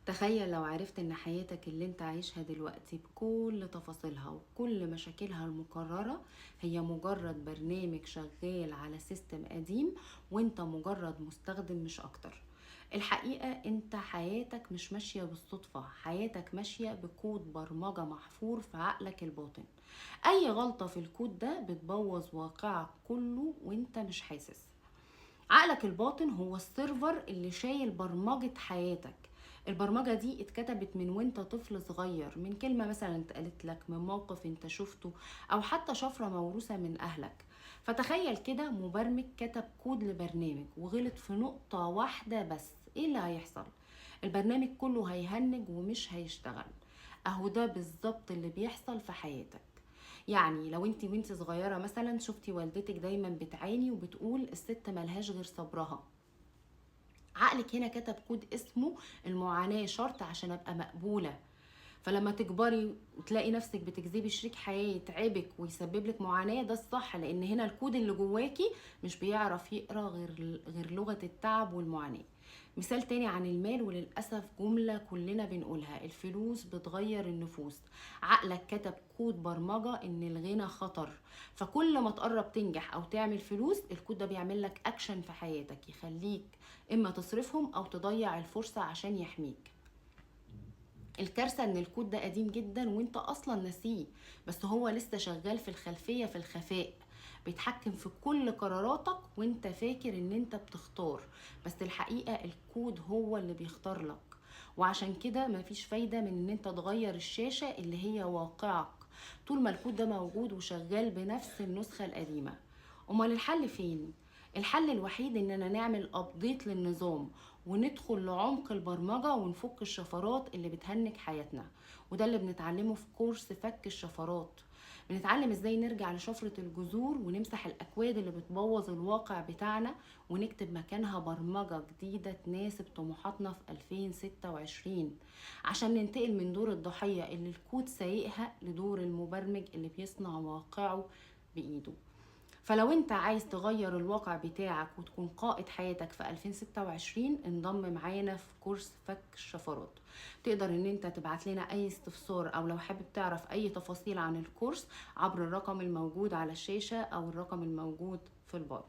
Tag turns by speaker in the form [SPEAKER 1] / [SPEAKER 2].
[SPEAKER 1] تخيل لو عرفت ان حياتك اللي انت عايشها دلوقتي بكل تفاصيلها وكل مشاكلها المكررة هي مجرد برنامج شغال على سيستم قديم، وانت مجرد مستخدم مش اكتر. الحقيقة انت حياتك مش ماشية بالصدفة، حياتك ماشية بكود برمجة محفور في عقلك الباطن. اي غلطة في الكود ده بتبوظ واقعك كله وانت مش حاسس. عقلك الباطن هو السيرفر اللي شايل برمجة حياتك. البرمجة دي اتكتبت من وانت طفل صغير، من كلمة مثلا اتقالت لك، من موقف انت شفته، او حتى شفرة موروثة من اهلك. فتخيل كده مبرمج كتب كود لبرنامج وغلط في نقطة واحدة بس، ايه اللي هيحصل؟ البرنامج كله هيهنج ومش هيشتغل. اهو ده بالظبط اللي بيحصل في حياتك. يعني لو انت صغيرة مثلا شفتي والدتك دايما بتعاني وبتقول الست ملهاش غير صبرها، عقلك هنا كتب كود اسمه المعاناة شرط عشان ابقى مقبولة. فلما تكبري وتلاقي نفسك بتجذبي شريك حياة يتعبك ويسبب لك معاناة، ده الصح، لان هنا الكود اللي جواكي مش بيعرف يقرا غير لغة التعب والمعاناة. مثال تاني عن المال، وللأسف جملة كلنا بنقولها: الفلوس بتغير النفوس. عقلك كتب كود برمجة ان الغنى خطر، فكل ما تقرب تنجح او تعمل فلوس الكود ده بيعمل لك اكشن في حياتك يخليك اما تصرفهم او تضيع الفرصة عشان يحميك. الكارثة ان الكود ده قديم جدا وانت اصلا ناسيه، بس هو لسه شغال في الخلفية في الخفاء، بيتحكم في كل قراراتك وانت فاكر ان انت بتختار، بس الحقيقة الكود هو اللي بيختار لك. وعشان كده مفيش فايدة من ان انت تغير الشاشة اللي هي واقعك طول ما الكود ده موجود وشغال بنفس النسخة القديمة. امال الحل فين؟ الحل الوحيد اننا نعمل ابديت للنظام وندخل لعمق البرمجة ونفك الشفرات اللي بتهنك حياتنا. وده اللي بنتعلمه في كورس فك الشفرات. بنتعلم ازاي نرجع لشفرة الجذور ونمسح الاكواد اللي بتبوظ الواقع بتاعنا، ونكتب مكانها برمجة جديدة تناسب طموحاتنا في 2026، عشان ننتقل من دور الضحية اللي الكود سايقها لدور المبرمج اللي بيصنع واقعه بإيده. فلو انت عايز تغير الواقع بتاعك وتكون قائد حياتك في 2026، انضم معانا في كورس فك الشفرات. تقدر ان انت تبعت لنا اي استفسار او لو حابب تعرف اي تفاصيل عن الكورس عبر الرقم الموجود على الشاشة او الرقم الموجود في البايو.